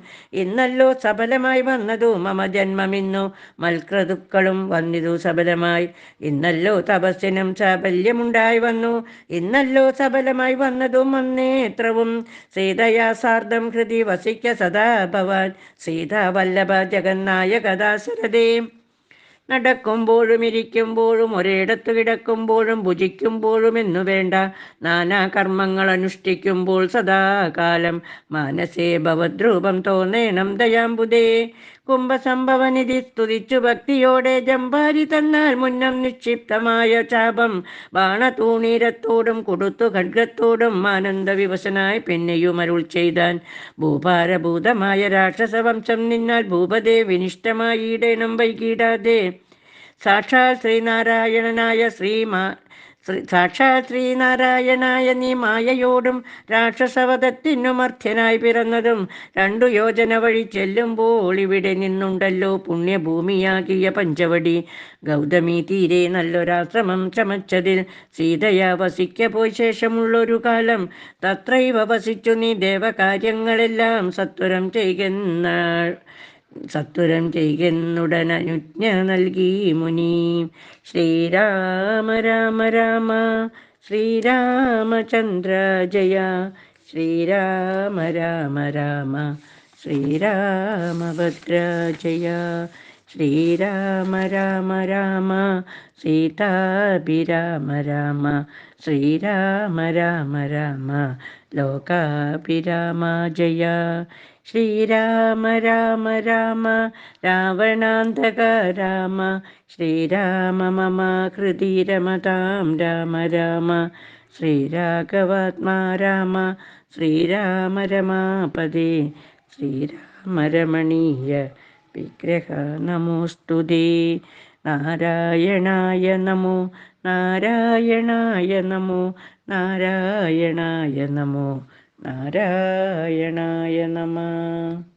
ഇന്നല്ലോ സഫലമായി വന്നതു മമ ജന്മമിന്നു മൽക്രതുക്കളും വന്നിതു സഫലമായി. ഇന്നല്ലോ തപസ്സിനും സാഫല്യമുണ്ടായി വന്നു. ഇന്നല്ലോ സഫലമായി വന്നതും അന്നേത്രവും. സീതയാ സാർദ്ധം ഹൃദി വസിക്ക സദാ ഭവാൻ. സീതാവല്ലഭ ജഗന്നായക ദാശരഥേ. നടക്കുമ്പോഴും ഇരിക്കുമ്പോഴും ഒരിടത്തു കിടക്കുമ്പോഴും ഭുജിക്കുമ്പോഴും എന്നു വേണ്ട നാനാ കർമ്മങ്ങൾ അനുഷ്ഠിക്കുമ്പോൾ സദാകാലം മാനസേ ഭവദ്രൂപം തോന്നേണം ദയാംബുദേ. കുംഭസംഭവനിധി സ്തുതിച്ചു ഭക്തിയോടെ ജമ്പാരി തന്നാൽ മുന്നം നിക്ഷിപ്തമായ ചാപം ബാണതൂണീരത്തോടും കൊടുത്തു ഖഡ്ഗത്തോടും ആനന്ദവിവശനായി പിന്നെയും അരുൾ ചെയ്താൻ. ഭൂഭാരഭൂതമായ രാക്ഷസവംശം നിന്നാൽ ഭൂപതേ വിനിഷ്ടമായിടേണം വൈകിടാതെ. സാക്ഷാൽ ശ്രീനാരായണായ നീ മായയോടും രാക്ഷസവധത്തിനു മർത്യനായി പിറന്നതും 2 യോജന വഴി ചെല്ലുമ്പോൾ ഇവിടെ നിന്നുണ്ടല്ലോ പുണ്യഭൂമിയാകിയ പഞ്ചവടി. ഗൗതമി തീരെ നല്ലൊരാശ്രമം ചമച്ചതിൽ സീതയാ വസിക്ക പോയി ശേഷമുള്ളൊരു കാലം തത്രൈവ വസിച്ചു നീ ദേവകാര്യങ്ങളെല്ലാം സത്വരം ചെയ്യുന്നുടനുജ്ഞ നൽകി മുനി. ശ്രീരാമ രാമ രാമ ശ്രീരാമചന്ദ്ര ജയ. ശ്രീരാമ രാമ രാമ ശ്രീരാമഭദ്ര ജയ. ശ്രീരാമ രാമ രാമ സീതാഭിരാമ രാമ. ശ്രീരാമ രാമ രാമ ലോകാഭിരാമ ജയ. ശ്രീരാമ രാമ രാമ രാവണാന്തക രാമ. ശ്രീരാമ മമ ഹൃദി രമതാം രാമ രാമ. ശ്രീരാഘവാത്മാ രാമ. ശ്രീരാമ രമാപദേ. ശ്രീരാമ രമണീയ വിഗ്രഹ നമോസ്തുതേ. നാരായണായ നമോ നാരായണായ നമോ നാരായണായ നമോ നാരായണായ നമഃ.